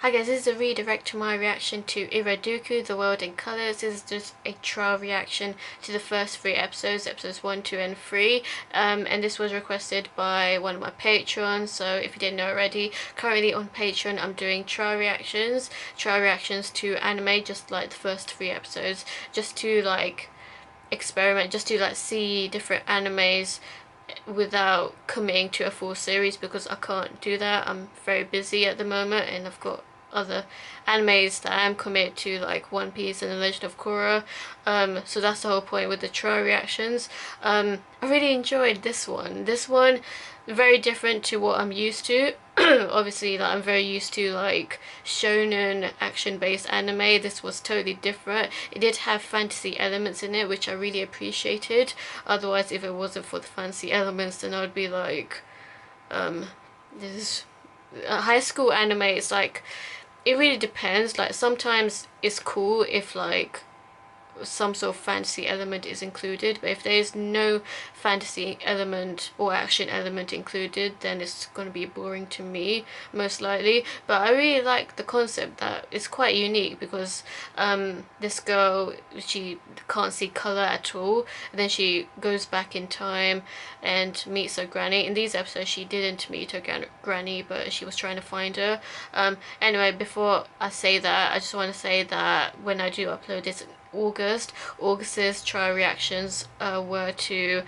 Hi guys, this is a redirect to my reaction to Iroduku, The World in Colors. This is just a trial reaction to the first 3 episodes, episodes 1, 2 and 3. And this was requested by one of my patrons, so if you didn't know already, currently on Patreon I'm doing trial reactions to anime, just like the first 3 episodes, just to like experiment, just to like see different animes without committing to a full series, because I can't do that. I'm very busy at the moment and I've got other animes that I'm committed to, like One Piece and The Legend of Korra. So that's the whole point with the trial reactions. I really enjoyed this one. This one, very different to what I'm used to. Obviously, like, I'm very used to like shonen action-based anime. This was totally different. It did have fantasy elements in it, which I really appreciated. Otherwise, if it wasn't for the fantasy elements, then I would be like, this is high school anime. It's like, it really depends. Like, sometimes it's cool if like some sort of fantasy element is included, but if there's no fantasy element or action element included, then it's going to be boring to me, most likely. But I really like the concept that it's quite unique, because this girl, she can't see color at all, and then she goes back in time and meets her granny. In these episodes she didn't meet her granny, but she was trying to find her. Anyway, before I say that, I just want to say that when I do upload this August's trial reactions were to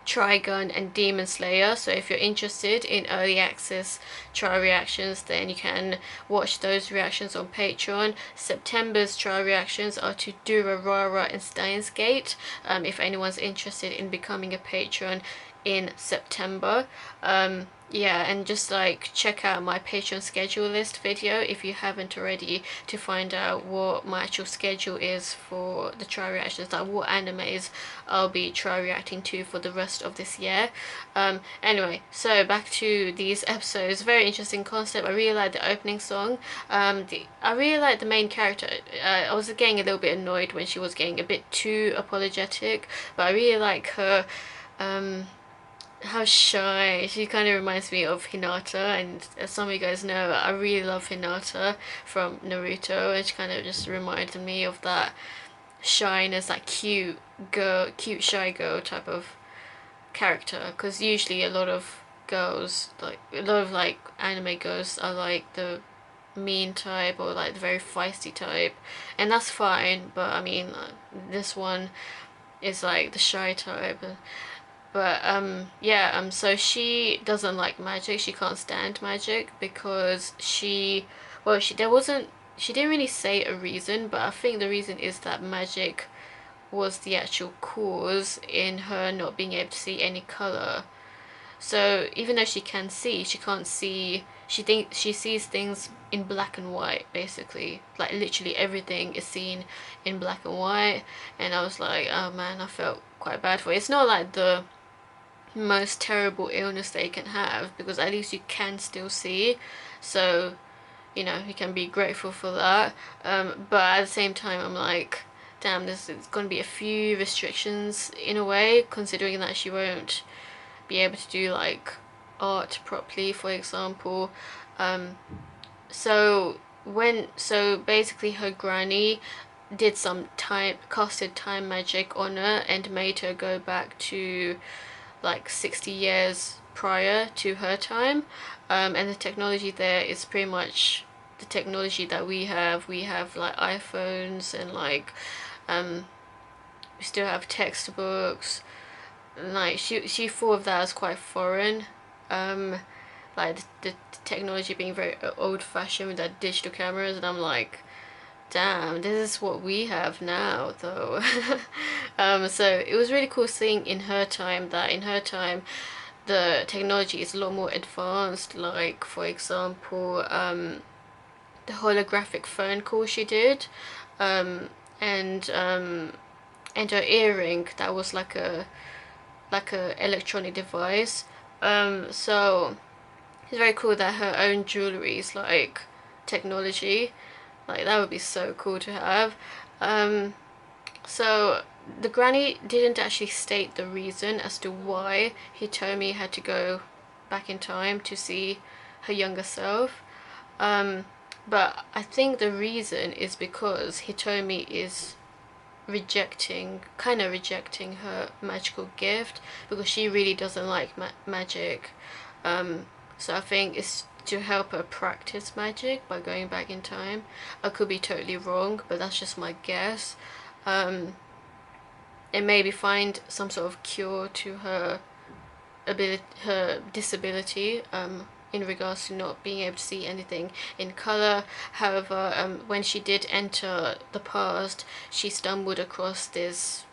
Trigun and Demon Slayer. So if you're interested in early access trial reactions, then you can watch those reactions on Patreon. September's trial reactions are to Durarara and Steins Gate, if anyone's interested in becoming a patron in September. Yeah, and just like check out my Patreon schedule list video if you haven't already, to find out what my actual schedule is for the trial reactions, like what animes I'll be trial reacting to for the rest of this year. Anyway, so back to these episodes. Very interesting concept. I really like the opening song. I really like the main character. I was getting a little bit annoyed when she was getting a bit too apologetic, but I really like her. How shy. She kind of reminds me of Hinata, and as some of you guys know, I really love Hinata from Naruto, and she kind of just reminded me of that shyness, that cute girl, cute shy girl type of character, because usually a lot of girls, like a lot of like anime girls, are like the mean type or like the very feisty type, and that's fine, but I mean, this one is like the shy type. But yeah, so she doesn't like magic. She can't stand magic because she didn't really say a reason, but I think the reason is that magic was the actual cause in her not being able to see any color. So even though she can see, she can't see, she sees things in black and white, basically. Like literally everything is seen in black and white, and I was like, oh man, I felt quite bad for it. It's not like the most terrible illness they can have, because at least you can still see, so you know, you can be grateful for that. But at the same time I'm like, damn, there's going to be a few restrictions in a way, considering that she won't be able to do like art properly, for example. So basically her granny did some casted time magic on her and made her go back to like 60 years prior to her time, and the technology there is pretty much the technology that we have. We have like iPhones, and like we still have textbooks. Like she thought of that as quite foreign, like the technology being very old-fashioned with that digital cameras, and I'm like, damn, this is what we have now though. So it was really cool seeing in her time that in her time the technology is a lot more advanced. Like for example, the holographic phone call she did, and her earring that was like a electronic device. So it's very cool that her own jewelry is like technology. Like that would be so cool to have. So the granny didn't actually state the reason as to why Hitomi had to go back in time to see her younger self. But I think the reason is because Hitomi is kind of rejecting her magical gift, because she really doesn't like magic. So I think it's to help her practice magic by going back in time. I could be totally wrong, but that's just my guess. And maybe find some sort of cure to her disability, in regards to not being able to see anything in color. However, when she did enter the past, she stumbled across this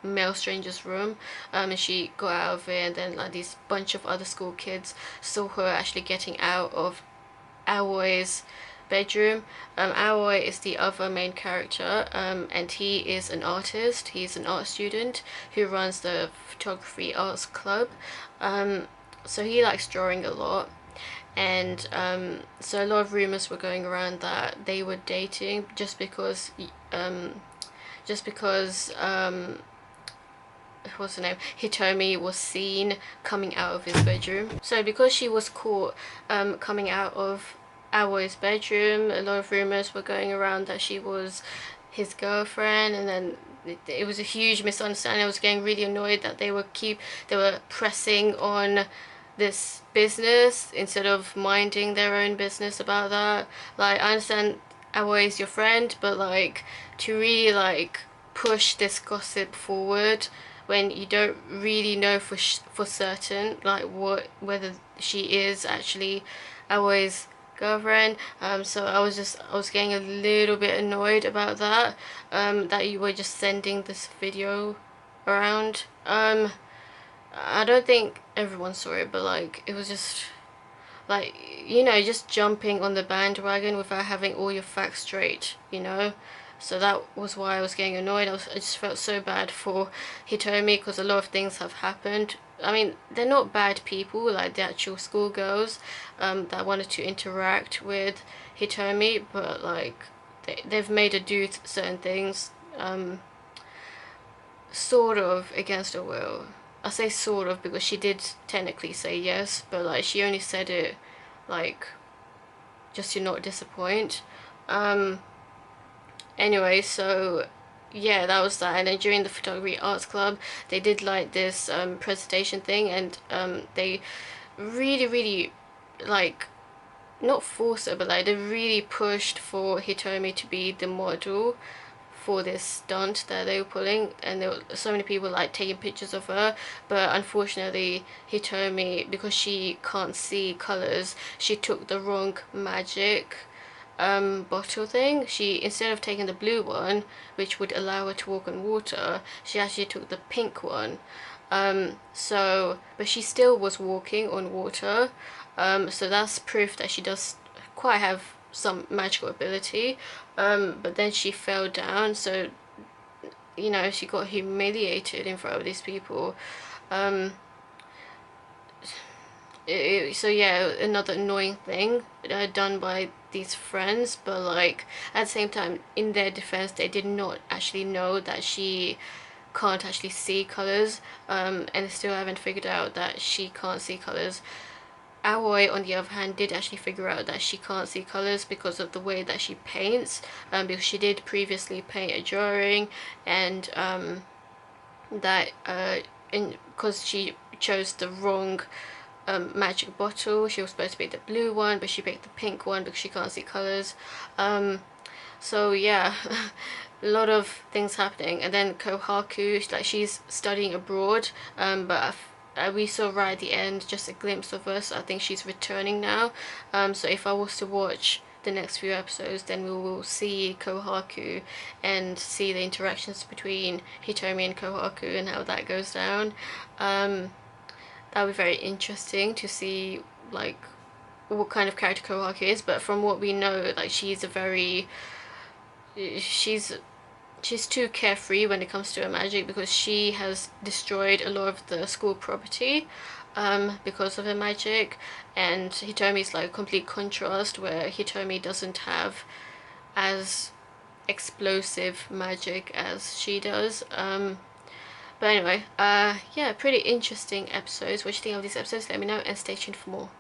male stranger's room, and she got out of it, and then like these bunch of other school kids saw her actually getting out of Aoi's bedroom. Aoi is the other main character, and he is an artist. He's an art student who runs the photography arts club. So he likes drawing a lot, and so a lot of rumors were going around that they were dating just because what's her name, Hitomi was seen coming out of his bedroom. So because she was caught coming out of Aoi's bedroom, a lot of rumors were going around that she was his girlfriend, and then it was a huge misunderstanding. I was getting really annoyed that they were pressing on this business instead of minding their own business about that. Like, I understand Aoi is your friend, but like, to really like push this gossip forward when you don't really know for certain like whether she is actually Aoi's girlfriend. So I was getting a little bit annoyed about that, that you were just sending this video around. I don't think everyone saw it, but like, it was just like, just jumping on the bandwagon without having all your facts straight, so that was why I was getting annoyed. I just felt so bad for Hitomi, because a lot of things have happened. I mean, they're not bad people, like the actual schoolgirls that wanted to interact with Hitomi, but like, they've made her do certain things sort of against her will. I say sort of because she did technically say yes, but like, she only said it like just to not disappoint. Anyway, so yeah, that was that. And then during the photography arts club, they did like this presentation thing, and they really like, not force her, but like, they really pushed for Hitomi to be the model for this stunt that they were pulling, and there were so many people like taking pictures of her. But unfortunately, Hitomi, because she can't see colors, she took the wrong magic bottle thing. She, instead of taking the blue one, which would allow her to walk on water, she actually took the pink one. But she still was walking on water. So that's proof that she does quite have some magical ability. But then she fell down, so she got humiliated in front of these people. So yeah, another annoying thing done by these friends, but like, at the same time, in their defense, they did not actually know that she can't actually see colors, and they still haven't figured out that she can't see colors. Aoi, on the other hand, did actually figure out that she can't see colors because of the way that she paints, because she did previously paint a drawing, and that because she chose the wrong magic bottle. She was supposed to pick the blue one, but she picked the pink one because she can't see colors. So yeah, a lot of things happening. And then Kohaku, like, she's studying abroad, but we saw right at the end just a glimpse of her, so I think she's returning now. So if I was to watch the next few episodes, then we will see Kohaku and see the interactions between Hitomi and Kohaku and how that goes down. That would be very interesting to see like what kind of character Kohaku is. But from what we know, like, she's too carefree when it comes to her magic, because she has destroyed a lot of the school property because of her magic. And Hitomi's like a complete contrast, where Hitomi doesn't have as explosive magic as she does. But anyway, yeah, pretty interesting episodes. What do you think of these episodes? Let me know, and stay tuned for more.